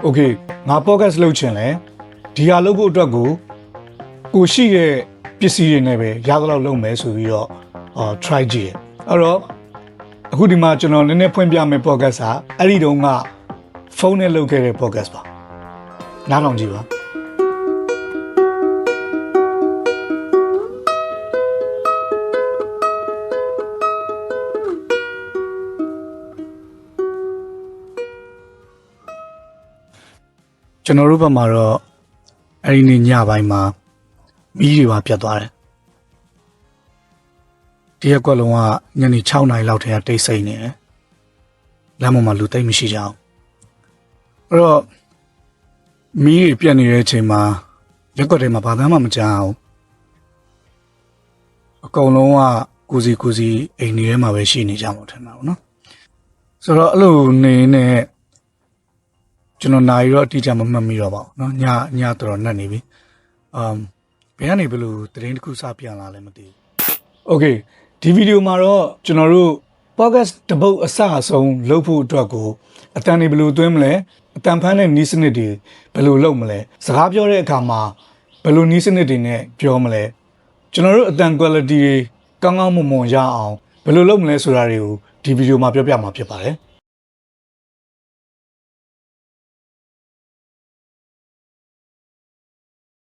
Okay ငါ podcast လုပ်ချင်လဲဒီဟာလုပ်ဖို့အတွက်ကိုရှိတဲ့ပစ္စည်းတွေနဲ့ပဲရသလောက်လုပ်မယ်ဆိုပြီးတော့try ကြည့်ရအဲ့တော့အခုဒီမှာကျွန်တော်နည်းနည်းဖွင့်ပြမယ် podcast ဟာအဲ့ဒီတုန်းကဖုန်းနဲ့လုပ်ခဲ့တဲ့ podcast ပါနားထောင်ကြည့်ပါကျွန်တော်တို့ဘက်မှာတော့အဲ့ဒီနေ့ညပိုင်းမှာမီးတွေပါပြတ်သွားတယ်ဒီရက်ကွက်လုံးကညနေ6 နာရီလောက်ထဲကတိတ်ဆိတ်နေတယ်လမ်းပေါ်မှာလူသိမ့်မရှိကြအောင်အဲ့တော့မီးတွေပြတ်နေတဲ့အချိန်မှာရက်ကွက်ထဲမှာဘာမှမကြားအောင်အကုန်လုံးကကိုစီအိမ်နေထဲမှာပဲရှိနေကြမှာထင်တာပေါ့နော်ဆိုတော့အဲ့လိုနေနဲ့ကျွန်တော်နိုင်ရောအတိအကျမမှတ်မိတော့ပါဘူးเนาะညတော်တော်နှက်နေပြီဘယ်ကနေဘယ်လိုသတင်းတစ်ခုစပြန်လာလဲမသိဘူးโอเคဒီဗီဒီယိုမှာတော့ကျွန်တော်တို့ podcast တပုတ်အစအဆုံးလုပ်ဖို့အတွက်ကိုအတန်တွေဘယ်လိုသွင်းမလဲအတန်ဖန်းတဲ့နီးစနစ်တွေဘယ်လိုလုပ်မလဲစကားပြောတဲ့အခါမှာဘယ်လိုနီးစနစ်တွေနဲ့ပြောမလဲကျွန်တော်တို့အတန် quality တွေကောင်းကောင်းမွန်မွန်ရအောင်ဘယ်လိုလုပ်မလဲဆိုတာတွေကိုဒီဗီဒီယိုမှာပြောပြမှာဖြစ်ပါတယ်